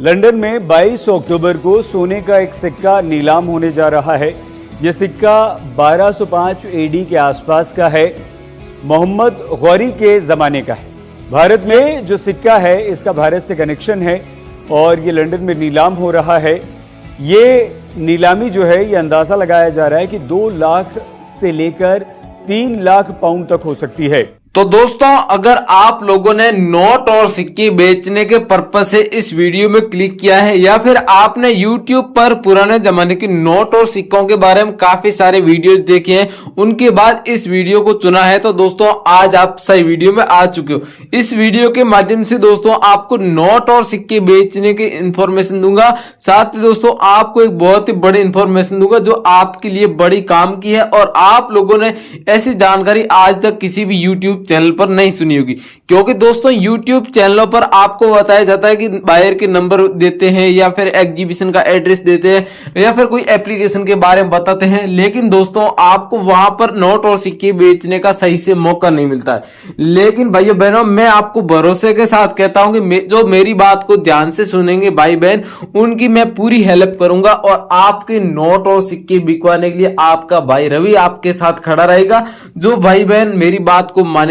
London में 22 अक्टूबर को सोने का एक सिक्का नीलाम होने जा रहा है। यह सिक्का 1205 एडी के आसपास का है, मोहम्मद गौरी के जमाने का है। भारत में जो सिक्का है इसका भारत से कनेक्शन है और ये लंदन में नीलाम हो रहा है। ये नीलामी जो है ये अंदाजा लगाया जा रहा है कि 2 लाख से लेकर 3 लाख पाउंड तक हो सकती है। तो दोस्तों, अगर आप लोगों ने नोट और सिक्के बेचने के पर्पज से इस वीडियो में क्लिक किया है या फिर आपने YouTube पर पुराने जमाने की नोट और सिक्कों के बारे में काफी सारे वीडियोस देखे हैं, उनके बाद इस वीडियो को चुना है, तो दोस्तों आज आप सही वीडियो में आ चुके हो। इस वीडियो के माध्यम से दोस्तों आपको नोट और सिक्के बेचने की इंफॉर्मेशन दूंगा, साथ ही दोस्तों आपको एक बहुत ही बड़ी इंफॉर्मेशन दूंगा जो आपके लिए बड़ी काम की है और आप लोगों ने ऐसी जानकारी आज तक किसी भी YouTube चैनल पर नहीं सुनी होगी। क्योंकि दोस्तों YouTube चैनलों पर आपको बताया जाता है कि बायर के नंबर देते हैं या फिर एग्जीबिशन का एड्रेस देते हैं या फिर कोई एप्लीकेशन के बारे में बताते हैं, लेकिन दोस्तों आपको वहां पर नोट और सिक्के बेचने का सही से मौका नहीं मिलता है। लेकिन भाइयों बहनों, मैं आपको भरोसे के साथ कहता हूं कि जो मेरी बात को ध्यान से सुनेंगे भाई बहन, उनकी मैं पूरी हेल्प करूंगा और आपके नोट और सिक्के बिकवाने के लिए आपका भाई रवि आपके साथ खड़ा रहेगा। जो भाई बहन मेरी बात को मानेंगे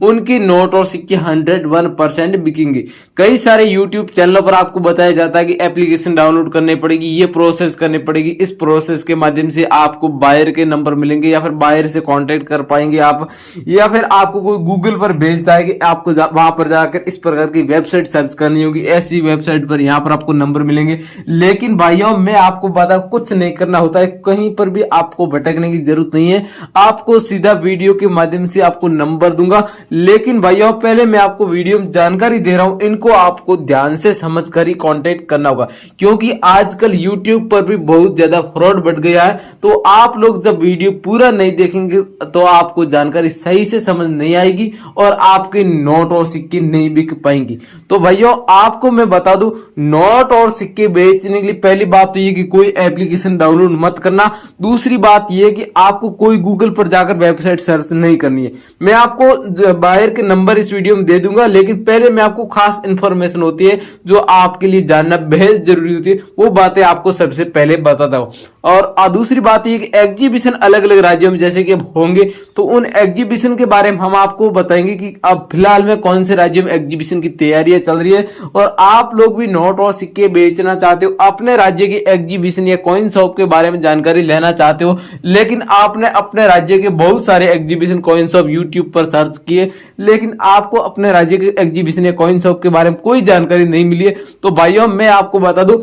उनकी नोट और सिक्के 101% बिकेंगे। कई सारे YouTube चैनलों पर आपको बताया जाता है कि एप्लीकेशन डाउनलोड करनी पड़ेगी, ये प्रोसेस करनी पड़ेगी, इस प्रोसेस के माध्यम से आपको बायर के नंबर मिलेंगे या फिर बायर से कांटेक्ट कर पाएंगे आप, या फिर आपको कोई गूगल पर भेजता है कि आपको वहां पर जाकर इस प्रकार की वेबसाइट सर्च करनी होगी, ऐसी वेबसाइट पर यहां पर आपको नंबर मिलेंगे। लेकिन भाइयों मैं आपको बता, कुछ नहीं करना होता है, कहीं पर भी आपको भटकने की जरूरत नहीं है, आपको सीधा वीडियो के माध्यम से आपको नंबर दूंगा। लेकिन भाइयों पहले मैं आपको वीडियो में जानकारी दे रहा हूं, इनको आपको ध्यान से समझकर ही कांटेक्ट करना होगा, क्योंकि आजकल YouTube पर भी बहुत ज्यादा फ्रॉड बढ़ गया है। तो आप लोग जब वीडियो पूरा नहीं देखेंगे तो आपको जानकारी सही से समझ नहीं आएगी और आपके नोट और सिक्के नहीं बिक पाएंगी। तो भाइयों आपको मैं बता दूं, नोट और सिक्के बेचने के लिए पहली बात तो ये कि कोई एप्लीकेशन डाउनलोड मत करना। दूसरी बात ये कि आपको कोई गूगल पर जाकर वेबसाइट सर्च नहीं करनी है। मैं आपको बायर के नंबर इस वीडियो में दे दूंगा, लेकिन पहले मैं आपको खास इंफॉर्मेशन होती है जो आपके लिए जानना बेहद जरूरी होती है, वो बातें आपको सबसे पहले बताता हूं। और दूसरी बात ये कि एग्जीबिशन अलग अलग राज्यों में जैसे कि होंगे, तो उन एग्जीबिशन के बारे में हम आपको बताएंगे कि अब फिलहाल में कौन से राज्यों में एग्जीबिशन की तैयारियां चल रही है। और आप लोग भी नोट और सिक्के बेचना चाहते हो, अपने राज्य की एग्जीबिशन या कॉइन शॉप के बारे में जानकारी लेना चाहते हो, लेकिन आपने अपने राज्य के बहुत सारे एग्जीबिशन कॉइन शॉप यूट्यूब पर सर्च किए, लेकिन आपको अपने राज्य के एग्जीबिशन या कॉइन शॉप के बारे में कोई जानकारी नहीं मिली है, तो भाइयों मैं आपको बता दूं,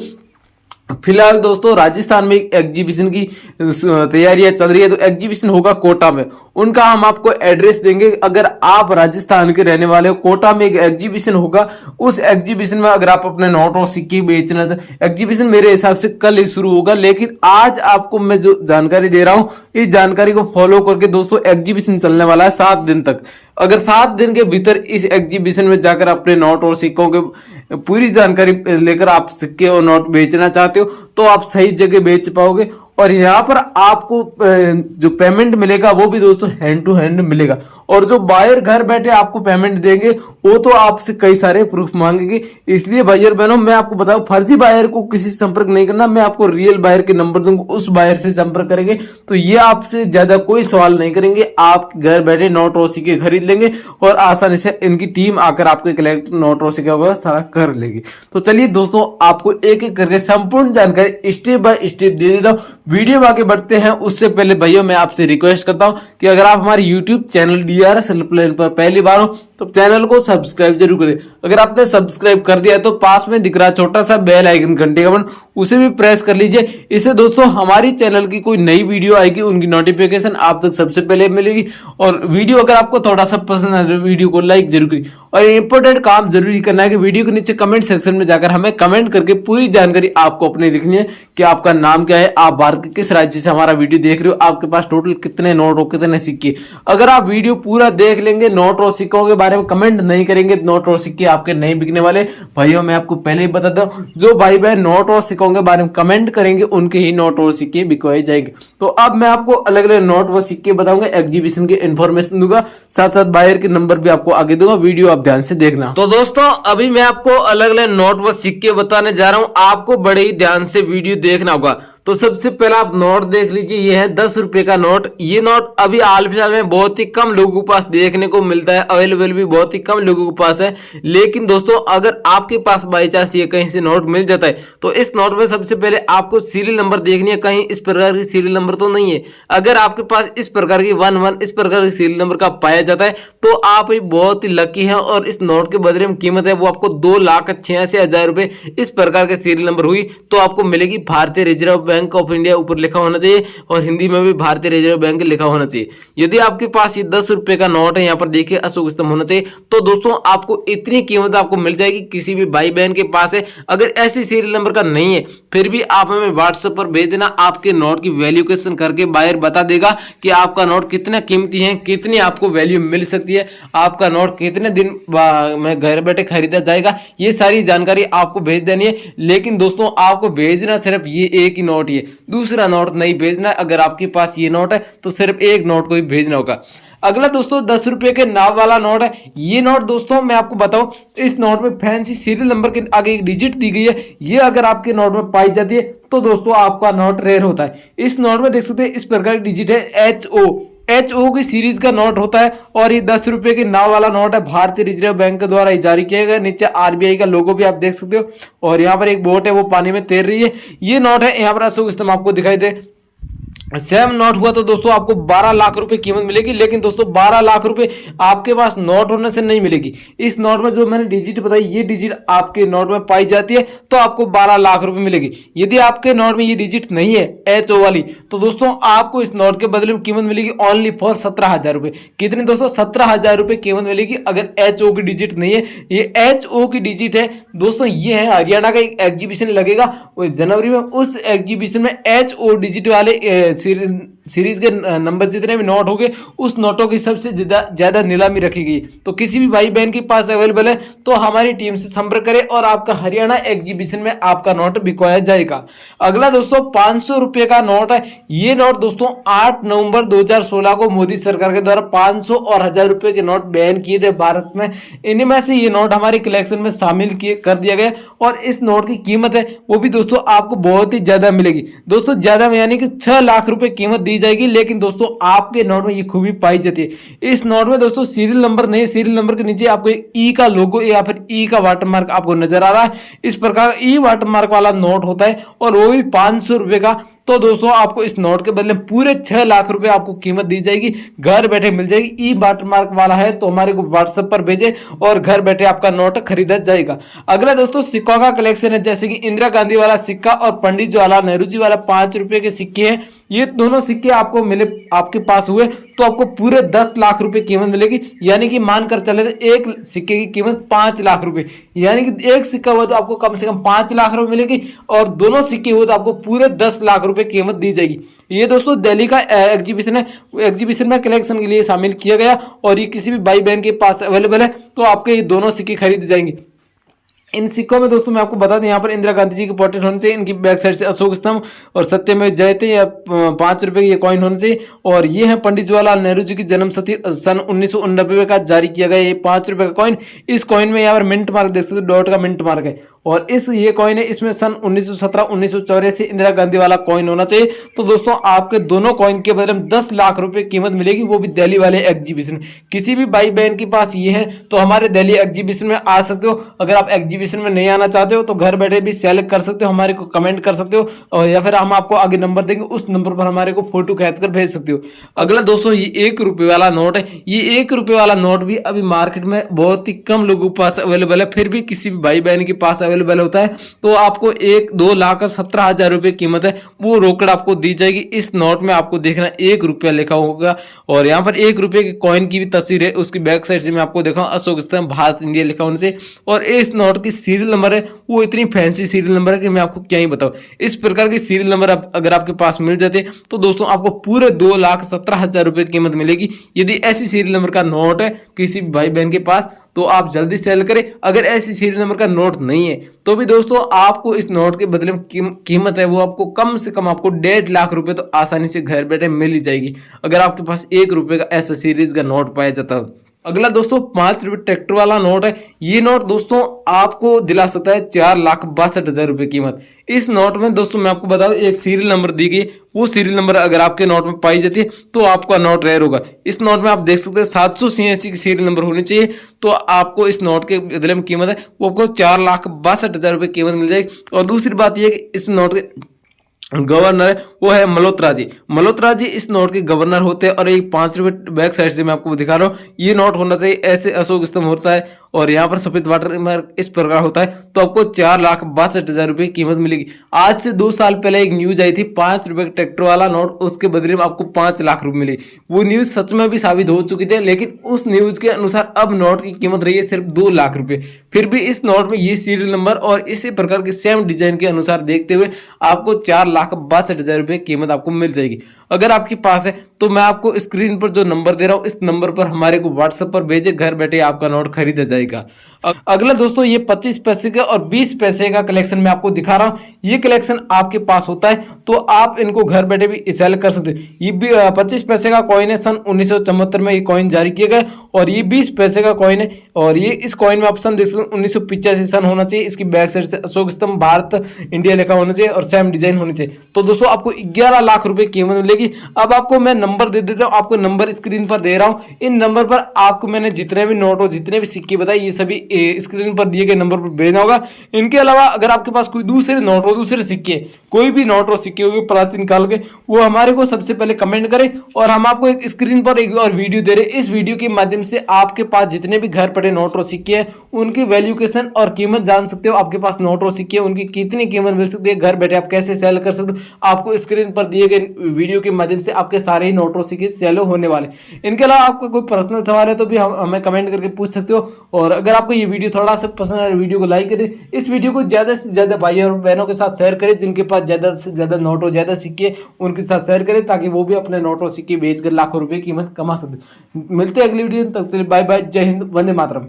फिलहाल दोस्तों राजस्थान में एक एग्जीबिशन की तैयारियां चल रही है। तो एग्जीबिशन होगा कोटा में, उनका हम आपको एड्रेस देंगे। अगर आप राजस्थान के रहने वाले हो, कोटा में एक एग्जीबिशन होगा, उस एग्जीबिशन में अगर आप अपने नोट और सिक्के बेचना, एग्जीबिशन मेरे हिसाब से कल ही शुरू होगा, लेकिन आज आपको मैं जो जानकारी दे रहा हूं इस जानकारी को फॉलो करके दोस्तों एग्जीबिशन चलने वाला है 7 दिन तक। अगर 7 दिन के भीतर इस एग्जीबिशन में जाकर अपने नोट और सिक्कों के पूरी जानकारी लेकर आप सिक्के और नोट बेचना चाहते हो तो आप सही जगह बेच पाओगे। और यहाँ पर आपको जो पेमेंट मिलेगा वो भी दोस्तों हैंड टू हैंड मिलेगा, और जो बायर घर बैठे आपको पेमेंट देंगे वो तो आपसे कई सारे प्रूफ मांगेंगे। इसलिए भाइयों बहनों मैं आपको बताऊं, फर्जी बायर को किसी से संपर्क नहीं करना, मैं आपको रियल बायर के नंबर दूंगा, उस बायर से संपर्क करेंगे तो ये आपसे ज्यादा कोई सवाल नहीं करेंगे, आप घर बैठे नोट और सिक्के खरीद लेंगे और आसानी से इनकी टीम आकर आपके कलेक्ट नोट और सिक्के वगैरह सारा कर लेगी। तो चलिए दोस्तों आपको एक एक करके संपूर्ण जानकारी स्टेप बाय स्टेप दे देता हूं। वीडियो में आगे बढ़ते हैं उससे पहले भैया मैं आपसे रिक्वेस्ट करता हूं कि अगर आप हमारे YouTube चैनल DRS हेल्पलाइन पर पहली बार हो तो चैनल को सब्सक्राइब जरूर करें। अगर आपने सब्सक्राइब कर दिया तो पास में दिख रहा छोटा सा बेल आइकन घंटे का बटन, उसे भी प्रेस कर लीजिए। इससे दोस्तों हमारी चैनल की कोई नई वीडियो आएगी उनकी नोटिफिकेशन आप तक सबसे पहले मिलेगी। और वीडियो अगर आपको थोड़ा सा पसंद है तो वीडियो को लाइक जरूर करिए। और इंपॉर्टेंट काम जरूरी करना है कि वीडियो के नीचे कमेंट सेक्शन में जाकर हमें कमेंट करके पूरी जानकारी आपको अपनी लिखनी है कि आपका नाम क्या है, आप भारत भारत के किस राज्य से हमारा वीडियो देख रहे हो, आपके पास टोटल कितने नोट हो, कितने सिक्के। अगर आप वीडियो पूरा देख लेंगे, नोट और सिक्कों के बारे में कमेंट नहीं करेंगे, नोट और सिक्के आपके नहीं बिकने वाले। भाइयों मैं आपको पहले ही बता दूं, जो भाई बहन नोट और सिक्कों के बारे में कमेंट करेंगे उनके ही नोट और सिक्के बिकवाए जाएंगे। तो अब मैं आपको अलग अलग नोट व सिक्के बताऊंगा, एग्जीबिशन की इंफॉर्मेशन दूंगा, साथ साथ बायर के नंबर भी आपको आगे दूंगा। वीडियो आप ध्यान से देखना। तो दोस्तों अभी मैं आपको अलग अलग नोट व सिक्के बताने जा रहा हूं, आपको बड़े ही ध्यान से वीडियो देखना होगा। तो सबसे पहला आप नोट देख लीजिए, ये है 10 रुपए का नोट। ये नोट अभी हाल फिलहाल में बहुत ही कम लोगों के पास देखने को मिलता है, अवेलेबल भी बहुत ही कम लोगों के पास है। लेकिन दोस्तों अगर आपके पास बाई चांस ये कहीं से नोट मिल जाता है तो इस नोट में सबसे पहले आपको सीरियल नंबर देखनी है, कहीं इस प्रकार की सीरियल नंबर तो नहीं है। अगर आपके पास इस प्रकार की 11 इस प्रकार की सीरियल नंबर का पाया जाता है तो आप ही बहुत ही लकी हैं, और इस नोट के बदले में कीमत है वो आपको 2,86,000 रुपए इस प्रकार के सीरियल नंबर हुई तो आपको मिलेगी। भारतीय रिजर्व बैंक ऑफ इंडिया ऊपर लिखा होना चाहिए और हिंदी में भी भारतीय रिजर्व बैंक लिखा होना चाहिए। यदि आपके पास ये 10 रुपए का नोट है, यहाँ पर देखिए अशोक स्तंभ होना चाहिए, तो दोस्तों आपको इतनी कीमत आपको मिल जाएगी। किसी भी भाई बहन के पास है, अगर ऐसी सीरियल नंबर का नहीं है फिर भी आप हमें व्हाट्सएप पर भेज देना, आपके नोट की वैल्यूएशन करके बायर बता देगा कि आपका नोट कितना कीमती है, कितनी आपको वैल्यू मिल सकती है, आपका नोट कितने दिन में घर बैठे खरीदा जाएगा, ये सारी जानकारी आपको भेज देनी है। लेकिन दोस्तों आपको भेजना सिर्फ ये एक ही नोट ही है, दूसरा नोट नहीं भेजना। अगर आपके पास ये नोट है तो सिर्फ एक नोट को ही भेजना होगा। अगला दोस्तों 10 रुपए के नाव वाला नोट है। ये नोट दोस्तों मैं आपको बताऊं, इस नोट में फैंसी सीरियल नंबर के आगे एक डिजिट दी गई है, ये अगर आपके नोट में पाई जाती है तो दोस्तों आपका नोट रेयर होता है। इस नोट में देख सकते हैं इस प्रकार की डिजिट है HO की सीरीज का नोट होता है, और ये 10 रुपए के नाव वाला नोट है, भारतीय रिजर्व बैंक के द्वारा जारी किया गया। नीचे RBI का लोगो भी आप देख सकते हो, और यहाँ पर एक बोट है वो पानी में तैर रही है। ये नोट है, यहाँ पर अशोक स्तंभ आपको दिखाई दे। सेम नोट हुआ तो दोस्तों आपको 12 लाख रुपए कीमत मिलेगी। लेकिन दोस्तों 12 लाख रुपए आपके पास नोट होने से नहीं मिलेगी। इस नोट में जो मैंने डिजिट बताई, ये डिजिट आपके नोट में पाई जाती है तो आपको 12 लाख रुपए मिलेगी। यदि आपके नोट में ये डिजिट नहीं है HO वाली, तो दोस्तों आपको इस नोट के बदले में कीमत मिलेगी ओनली फॉर 17,000 रुपए। कितने दोस्तों? 17,000 रुपए कीमत मिलेगी अगर HO की डिजिट नहीं है। ये HO की डिजिट है दोस्तों, ये है हरियाणा का एक एग्जीबिशन लगेगा जनवरी में। उस एग्जीबिशन में HO डिजिट वाले सीरीज के नंबर जितने भी नोट होंगे उस नोटों की सबसे ज्यादा नीलामी रखी गई। तो किसी भी भाई बहन के पास अवेलेबल है तो हमारी टीम से संपर्क करें और आपका हरियाणा एग्जीबिशन में आपका नोट बिकवाया जाएगा। अगला दोस्तों 500 रुपए का नोट है। ये नोट दोस्तों 8 नवंबर 2016 को मोदी सरकार के द्वारा 500 और 1000 रुपए के नोट बैन किए थे भारत में। इनमें से ये नोट हमारी कलेक्शन में शामिल कर दिया गया, और इस नोट की कीमत है वो भी दोस्तों आपको बहुत ही ज्यादा मिलेगी। दोस्तों ज्यादा में यानी कि 6 लाख रुपए कीमत दी जाएगी। लेकिन दोस्तों आपके नोट में ये खूबी पाई जाती है। इस नोट में दोस्तों सीरियल नंबर नहीं, सीरियल नंबर के नीचे आपको एक ई का लोगो या फिर ई का वाटरमार्क आपको नजर आ रहा है। इस प्रकार ई वाटरमार्क वाला नोट होता है, और वो भी 500 रुपए का। तो दोस्तों आपको इस नोट के बदले पूरे 6 लाख रुपए आपको कीमत दी जाएगी, घर बैठे मिल जाएगी। ई वाटरमार्क वाला है तो हमारे को व्हाट्सएप पर भेजे और घर बैठे आपका नोट खरीदा जाएगा। अगला दोस्तों सिक्कों का कलेक्शन है, जैसे कि इंदिरा गांधी वाला सिक्का और पंडित जवाहरलाल नेहरू जी वाला 5 रुपए के सिक्के हैं। ये दोनों सिक्के आपको मिले, आपके पास हुए तो आपको पूरे 10 लाख रुपए कीमत मिलेगी। यानी कि मानकर चले तो एक सिक्के की कीमत 5 लाख रुपए, यानी कि एक सिक्का हुआ तो आपको कम से कम 5 लाख रुपए मिलेगी, और दोनों सिक्के हुए तो आपको पूरे 10 लाख रुपए कीमत दी जाएगी। ये दोस्तों दिल्ली का एग्जीबिशन है, एग्जीबिशन में कलेक्शन के लिए शामिल किया गया, और ये किसी भी भाई बहन के पास अवेलेबल है तो आपके ये दोनों सिक्के खरीदे जाएंगे। इन सिक्कों में दोस्तों मैं आपको बता दें, यहाँ पर इंदिरा गांधी जी के पोर्ट्रेट होने चाहिए, इनकी बैक साइड से अशोक स्तंभ और सत्यमेव जयते या 5 रुपए की ये कॉइन होने चाहिए। और ये है पंडित जवाहरलाल नेहरू जी की जन्म शती सन 1989 का जारी किया गया ये 5 रुपए का कॉइन। इस कॉइन में यहाँ पर मिंट मार्क देख सकते हो, डॉट का मिंट मार्क है, और ये कॉइन है, इसमें सन 1917-1984 इंदिरा गांधी वाला कॉइन होना चाहिए। तो दोस्तों आपके दोनों कॉइन के बदले में 10 लाख रुपए कीमत मिलेगी, वो भी दिल्ली वाले एग्जीबिशन। किसी भी भाई बहन के पास ये है तो हमारे दिल्ली एग्जीबिशन में आ सकते हो। अगर आप एग्जीबिशन में नहीं आना चाहते हो तो घर बैठे भी सेलेक्ट कर सकते हो, हमारे को कमेंट कर सकते हो, और या फिर हम आपको आगे नंबर देंगे, उस नंबर पर हमारे को फोटो खींचकर भेज सकते हो। अगला दोस्तों ये 1 रुपए वाला नोट है। ये 1 रुपए वाला नोट भी अभी मार्केट में बहुत ही कम लोगों के पास अवेलेबल है, फिर भी किसी भी भाई बहन के पास अवेलेबल होता है तो आपको 2,17,000 रुपए कीमत है, वो रोकड़ आपको दी जाएगी। इस नोट में आपको देखना 1 रुपया लिखा होगा, और यहाँ पर 1 रुपए के कॉइन की भी तस्वीर है, उसकी बैक साइड से मैं आपको दिखाऊं अशोक स्तंभ भारत इंडिया लिखा होने से। और इस नोट की सीरियल नंबर है वो इतनी फैंसी सीरियल नंबर है कि मैं आपको क्या ही बताऊं। इस प्रकार की सीरियल नंबर अगर आपके पास मिल जाते तो दोस्तों आपको पूरे 2,17,000 रुपए की कीमत मिलेगी। यदि ऐसी सीरियल नंबर का नोट है किसी भाई बहन के पास तो आप जल्दी सेल करें। अगर ऐसी सीरियल नंबर का नोट नहीं है तो भी दोस्तों आपको इस नोट के बदले में कीमत है वो आपको कम से कम आपको 1.5 लाख रुपए तो आसानी से घर बैठे मिल ही जाएगी अगर आपके पास 1 रुपए का ऐसा सीरीज का नोट पाया जाता है। अगला दोस्तों 5 रुपए ट्रैक्टर वाला नोट है। ये नोट दोस्तों आपको दिला सकता है 4,62,000 रुपए कीमत। इस नोट में दोस्तों मैं आपको बता दूं एक सीरियल नंबर दी गई, वो सीरियल नंबर अगर आपके नोट में पाई जाती है तो आपका नोट रेयर होगा। इस नोट में आप देख सकते हैं 786 की सीरियल नंबर होनी चाहिए तो आपको इस नोट के बदले में कीमत है वो आपको 4,62,000 रुपए कीमत मिल जाएगी। और दूसरी बात यह है कि इस नोट के गवर्नर है वो है मल्होत्रा जी। मल्होत्रा जी इस नोट के गवर्नर होते हैं और एक 5 रुपए बैक साइड से मैं आपको दिखा रहा हूँ ये नोट होना चाहिए। ऐसे अशोक स्तंभ होता है और यहाँ पर सफेद वाटर मार्क इस प्रकार होता है तो आपको 4,62,000 रुपए की कीमत मिलेगी। आज से 2 साल पहले एक न्यूज आई थी 5 रुपए ट्रैक्टर वाला नोट, उसके बदले में आपको 5 लाख रुपए मिले। वो न्यूज सच में भी साबित हो चुकी थी लेकिन उस न्यूज के अनुसार अब नोट की कीमत रही है सिर्फ 2 लाख रुपए। फिर भी इस नोट में ये सीरियल नंबर और इसी प्रकार के सेम डिजाइन के अनुसार देखते हुए आपको 4,62,000 रुपए कीमत आपको मिल जाएगी। अगर आपके पास है तो मैं आपको स्क्रीन पर जो नंबर दे रहा हूं इस नंबर पर हमारे को व्हाट्सएप पर भेजे, घर बैठे आपका नोट खरीदा जाएगा। अगला दोस्तों ये 25 पैसे का और 20 पैसे का कलेक्शन मैं आपको दिखा रहा हूं। ये कलेक्शन आपके पास होता है तो आप इनको घर बैठे भी सेल कर सकते हो। ये भी 25 पैसे का कॉइन है, सन 1974 में ये कॉइन जारी किया गया। और ये 20 पैसे का कॉइन है और ये इस कॉइन में आप सन देख सकते हैं 1985 सन होना चाहिए। इसकी बैक साइड से अशोक स्तंभ भारत इंडिया लिखा होना चाहिए और सेम डिजाइन होनी चाहिए। तो दोस्तों आपको 11 लाख रुपए कीमत मिलेगी। अब आपको मैं नंबर दे देता हूं, आपको नंबर स्क्रीन पर दे रहा हूं। इन नंबर पर आपको मैंने जितने भी नोट और जितने भी सिक्के बताए ये सभी स्क्रीन पर दिए गए नंबर पर भेजना होगा। इनके अलावा अगर आपके पास कोई दूसरे नोट और दूसरे सिक्के, कोई भी नोट और सिक्के होंगे प्राचीन काल के, वो हमारे को सबसे पहले कमेंट करें। और हम आपको एक स्क्रीन पर एक और वीडियो दे रहे हैं। इस वीडियो के माध्यम से आपके पास जितने भी घर पड़े नोट और सिक्के हैं उनकी वैल्यूकेशन और कीमत जान सकते हो। आपके पास नोट और सिक्के उनकी कितनी कीमत मिल सकती है, घर बैठे आप कैसे सेल कर सकते हो, आपको स्क्रीन पर दिए गए वीडियो के माध्यम से आपके सारे ही नोट और सिक्के सेल होने वाले। इनके अलावा आपका कोई पर्सनल सवाल है तो भी हमें कमेंट करके पूछ सकते हो। और अगर आपको ये वीडियो थोड़ा सा पसंद आए वीडियो को लाइक करें, इस वीडियो को ज्यादा से ज्यादा भाई और बहनों के साथ शेयर करें जिनके पास ज्यादा से ज्यादा नोट और ज्यादा सिक्के उनके साथ शेयर करें ताकि वो भी अपने नोट और सिक्के बेचकर लाखों रुपए कीमत कमा सकते। मिलते हैं अगली वीडियो, तब तक बाय बाय, जय हिंद, वंदे मातरम।